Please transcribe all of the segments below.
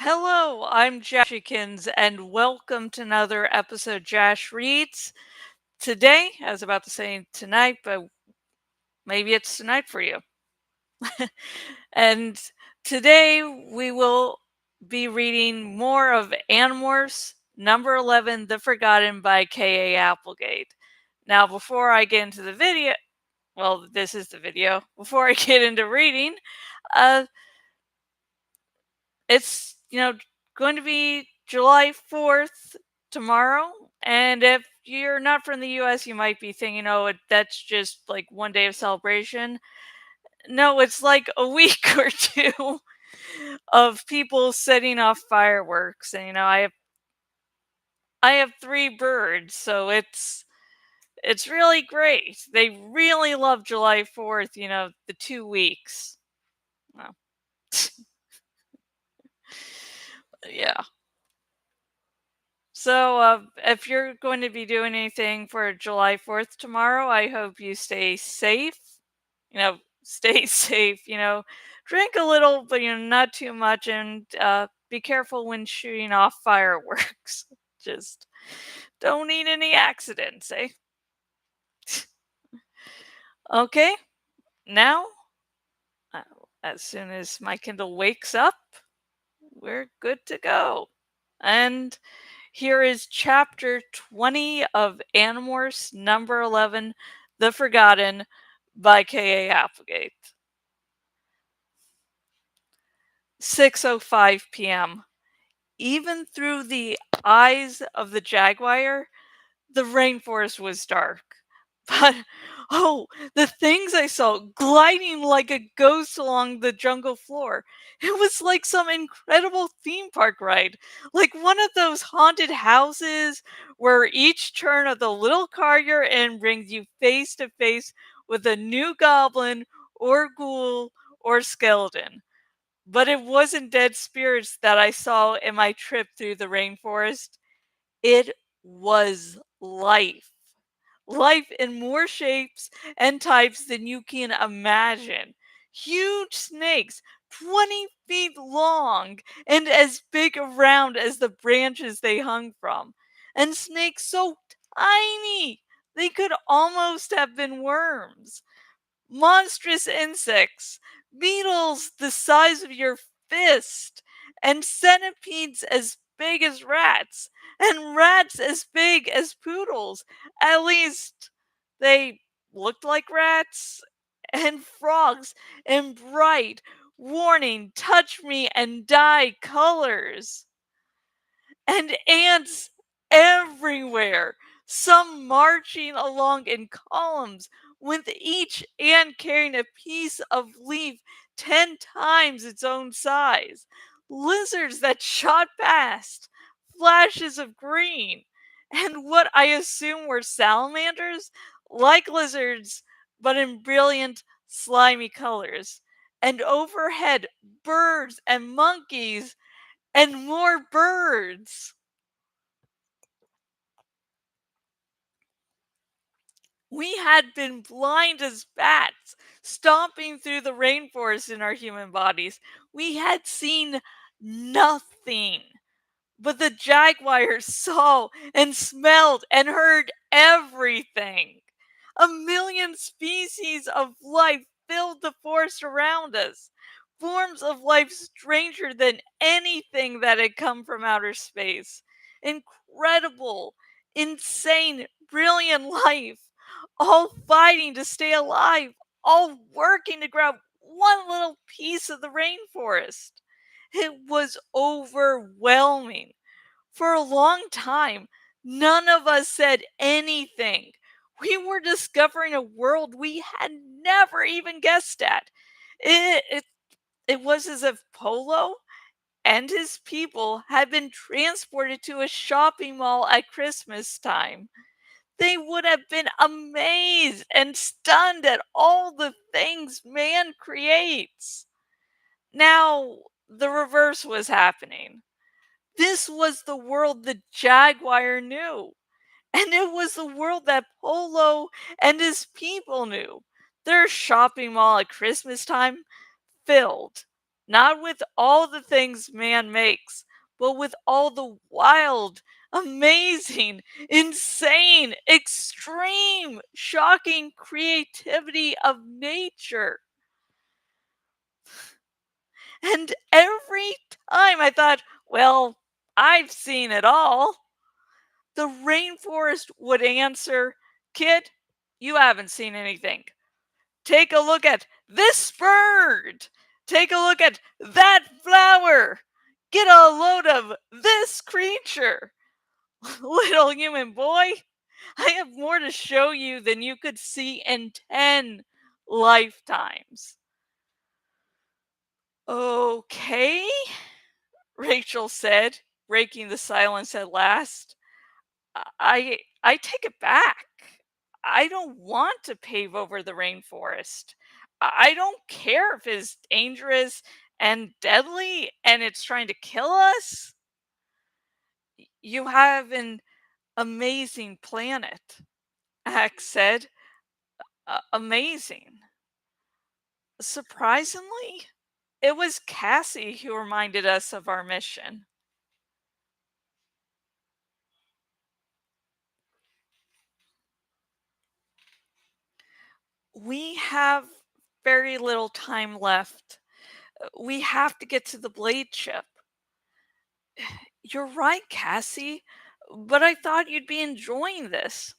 Hello, I'm Jashikins, and welcome to another episode Jash Reads. Today, I was about to say tonight, but maybe it's tonight for you. And today we will be reading more of Animorphs, number 11, The Forgotten by K.A. Applegate. Now, before I get into the video, well, this is the video. Before I get into reading, uh, it's going to be July 4th tomorrow, and if you're not from the US, you might be thinking, oh, that's just like one day of celebration. No, it's like a week or two of people setting off fireworks. And I have three birds, so it's really great. They really love July 4th, the 2 weeks. Well, yeah. So, if you're going to be doing anything for July 4th tomorrow, I hope you stay safe. Stay safe, drink a little, but, not too much, and be careful when shooting off fireworks. Just don't need any accidents, eh? Okay, now, uh, as soon as my Kindle wakes up, we're good to go. And here is chapter 20 of Animorphs number 11, The Forgotten by K.A. Applegate. 6:05 p.m. Even through the eyes of the jaguar, the rainforest was dark. But oh, the things I saw gliding like a ghost along the jungle floor. It was like some incredible theme park ride, like one of those haunted houses where each turn of the little car you're in brings you face to face with a new goblin or ghoul or skeleton. But it wasn't dead spirits that I saw in my trip through the rainforest. It was life. Life in more shapes and types than you can imagine. Huge snakes, 20 feet long and as big around as the branches they hung from. And snakes so tiny they could almost have been worms. Monstrous insects, beetles the size of your fist, and centipedes as big as rats, and rats as big as poodles. At least they looked like rats, and frogs in bright, warning, touch me and die colors, and ants everywhere, some marching along in columns, with each ant carrying a piece of leaf 10 times its own size. Lizards that shot past, flashes of green, and what I assume were salamanders, like lizards, but in brilliant, slimy colors. And overhead, birds and monkeys and more birds. We had been blind as bats, stomping through the rainforest in our human bodies. We had seen nothing. But the jaguars saw and smelled and heard everything. A million species of life filled the forest around us. Forms of life stranger than anything that had come from outer space. Incredible, insane, brilliant life. All fighting to stay alive. All working to grab one little piece of the rainforest. It was overwhelming. For a long time, none of us said anything. We were discovering a world we had never even guessed at. It was as if Polo and his people had been transported to a shopping mall at Christmas time. They would have been amazed and stunned at all the things man creates. Now, the reverse was happening. This was the world the jaguar knew. And it was the world that Polo and his people knew. Their shopping mall at Christmas time filled. not with all the things man makes, but with all the wild, amazing, insane, extreme, shocking creativity of nature. And every time I thought, well, I've seen it all, the rainforest would answer, kid, you haven't seen anything. Take a look at this bird. Take a look at that flower. Get a load of this creature. Little human boy, I have more to show you than you could see in 10 lifetimes. Okay, Rachel said, breaking the silence at last. I take it back. I don't want to pave over the rainforest. I don't care if it's dangerous and deadly and it's trying to kill us. You have an amazing planet, Axe said. Amazing. Surprisingly, it was Cassie who reminded us of our mission. We have very little time left. We have to get to the blade ship. You're right, Cassie, but I thought you'd be enjoying this,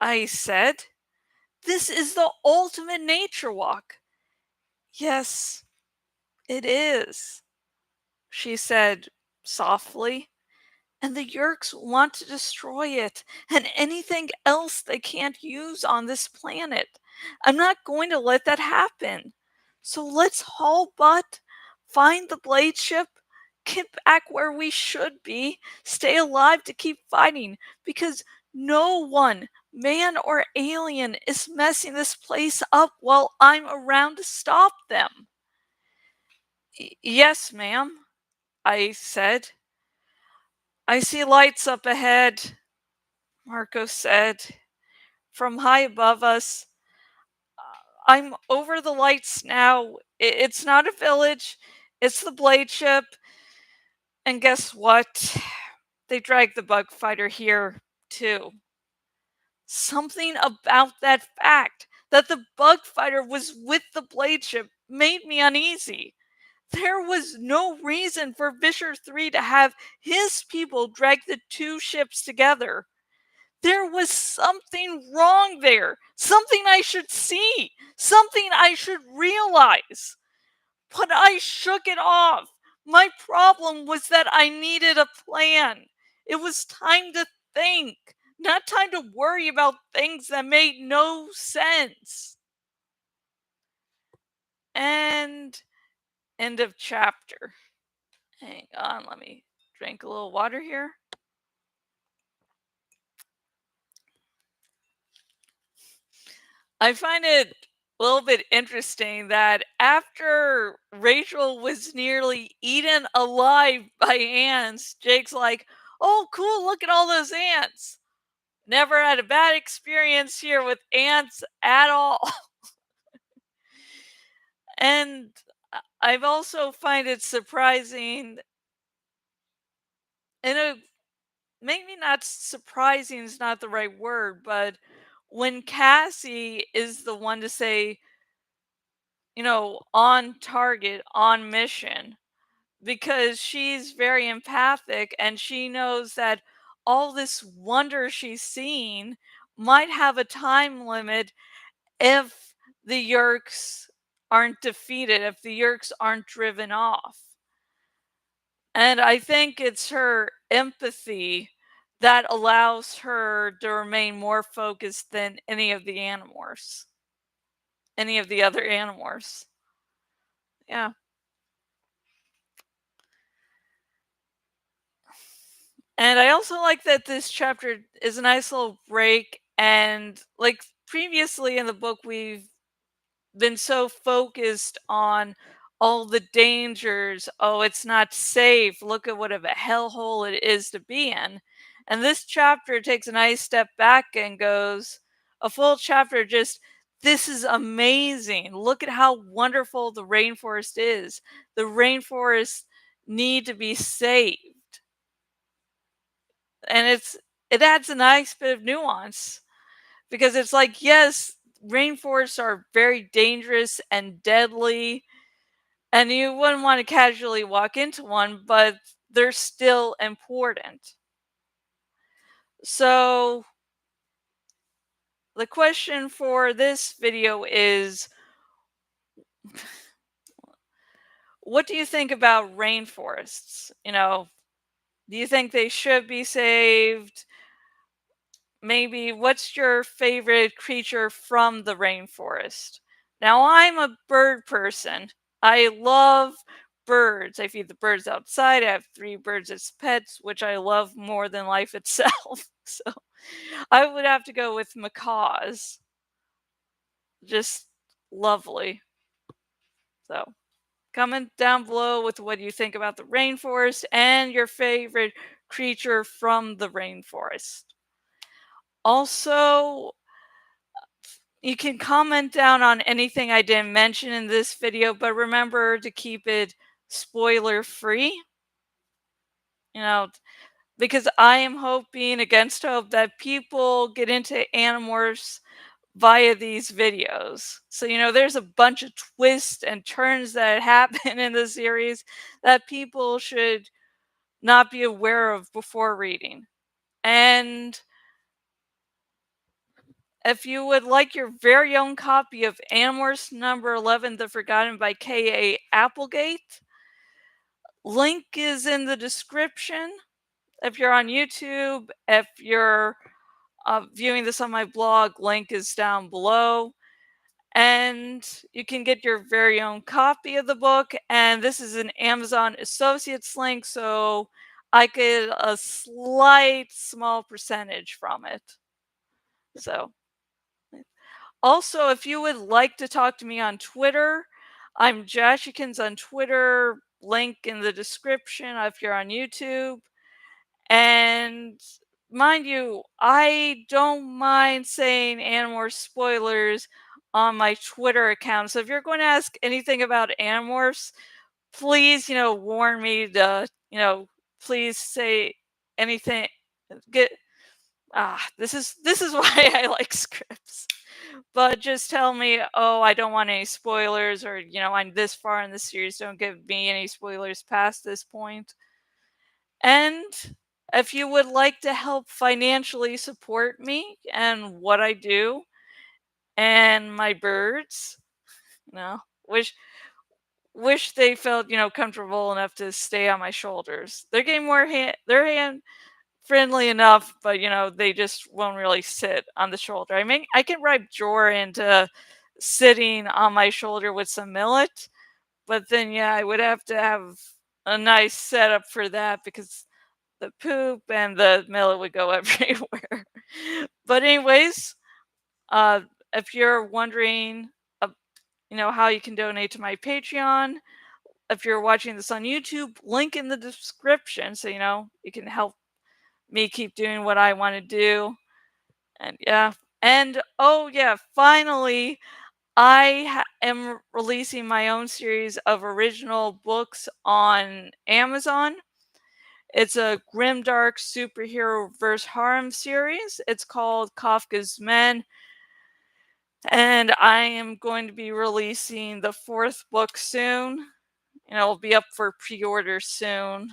I said. This is the ultimate nature walk. Yes, it is, she said softly. And the Yerks want to destroy it and anything else they can't use on this planet. I'm not going to let that happen. So let's haul butt, find the blade ship, get back where we should be, stay alive to keep fighting, because no one, man or alien, is messing this place up while I'm around to stop them. Yes, ma'am, I said. I see lights up ahead, Marco said. From high above us. I'm over the lights now. It's not a village, it's the blade ship. And guess what? They dragged the bug fighter here, too. Something about that fact that the bug fighter was with the blade ship made me uneasy. There was no reason for Vischer 3 to have his people drag the two ships together. There was something wrong there, something I should see, something I should realize. But I shook it off. My problem was that I needed a plan. It was time to think, not time to worry about things that made no sense. And end of chapter. Hang on, let me drink a little water here. I find it a little bit interesting that after Rachel was nearly eaten alive by ants, Jake's like, oh, cool, look at all those ants. Never had a bad experience here with ants at all. And I've also find it surprising, and maybe not surprising is not the right word, but when Cassie is the one to say, on target, on mission, because she's very empathic and she knows that all this wonder she's seeing might have a time limit if the Yerks aren't defeated, if the Yerks aren't driven off. And I think it's her empathy that allows her to remain more focused than any of the Animorphs, any of the other Animorphs. Yeah. And I also like that this chapter is a nice little break. And like previously in the book, we've been so focused on all the dangers. Oh, it's not safe. Look at what of a hellhole it is to be in. And this chapter takes a nice step back and goes a full chapter just this is amazing. Look at how wonderful the rainforest is. The rainforests need to be saved. And it adds a nice bit of nuance because it's like, yes, rainforests are very dangerous and deadly, and you wouldn't want to casually walk into one, but they're still important. So, the question for this video is, what do you think about rainforests? Do you think they should be saved? Maybe what's your favorite creature from the rainforest? Now, I'm a bird person. I love birds. I feed the birds outside. I have 3 birds as pets, which I love more than life itself. So I would have to go with macaws. Just lovely. So comment down below with what you think about the rainforest and your favorite creature from the rainforest. Also, you can comment down on anything I didn't mention in this video, but remember to keep it spoiler free. You know, because I am hoping against hope that people get into Animorphs via these videos. So, there's a bunch of twists and turns that happen in the series that people should not be aware of before reading. And if you would like your very own copy of Animorphs number 11, The Forgotten by K.A. Applegate, link is in the description. If you're on YouTube, if you're viewing this on my blog, link is down below. And you can get your very own copy of the book. And this is an Amazon Associates link, so I get a slight small percentage from it. So, also, if you would like to talk to me on Twitter, I'm Jashikins on Twitter, link in the description if you're on YouTube. And mind you, I don't mind saying Animorphs spoilers on my Twitter account. So if you're going to ask anything about Animorphs, please, warn me to, please say anything. Get this is why I like scripts. But just tell me, oh, I don't want any spoilers, or I'm this far in the series, don't give me any spoilers past this point. And if you would like to help financially support me and what I do and my birds, you know, wish wish they felt, comfortable enough to stay on my shoulders. They're getting more they're hand friendly enough, but they just won't really sit on the shoulder. I mean, I can ride Jor into sitting on my shoulder with some millet, but then yeah, I would have to have a nice setup for that because the poop and the millet would go everywhere. But anyways, uh, if you're wondering, how you can donate to my Patreon, if you're watching this on YouTube, link in the description so you can help me keep doing what I want to do. And yeah, and oh yeah, finally, am releasing my own series of original books on Amazon. It's a grimdark superhero verse harem series. It's called Kafka's Men, and I am going to be releasing the 4th book soon. It'll be up for pre-order soon.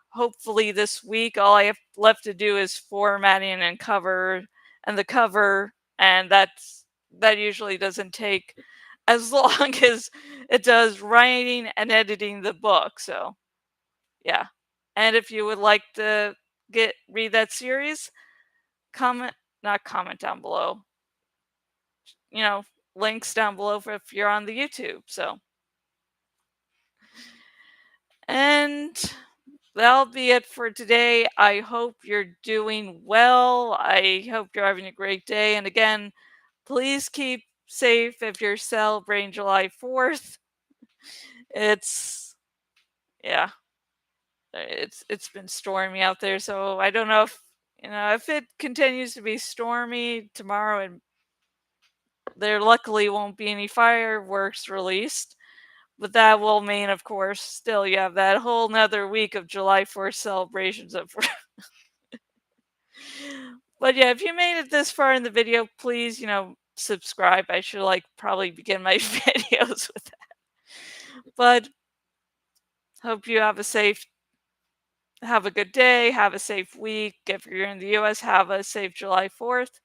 Hopefully this week. All I have left to do is formatting and the cover, and that usually doesn't take as long as it does writing and editing the book. So yeah. And if you would like to read that series, comment not comment down below. You know, links down below for if you're on the YouTube. So, and that'll be it for today. I hope you're doing well. I hope you're having a great day. And again, please keep safe if you're celebrating July 4th. It's yeah, it's been stormy out there, so I don't know if if it continues to be stormy tomorrow, and There luckily won't be any fireworks released, but that will mean, of course, still you have that whole 'nother week of July 4th celebrations of But yeah, if you made it this far in the video, please, subscribe. I should like probably begin my videos with that. But hope you have a good day, have a safe week. If you're in the US, have a safe July 4th.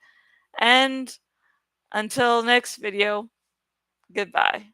And until next video, goodbye.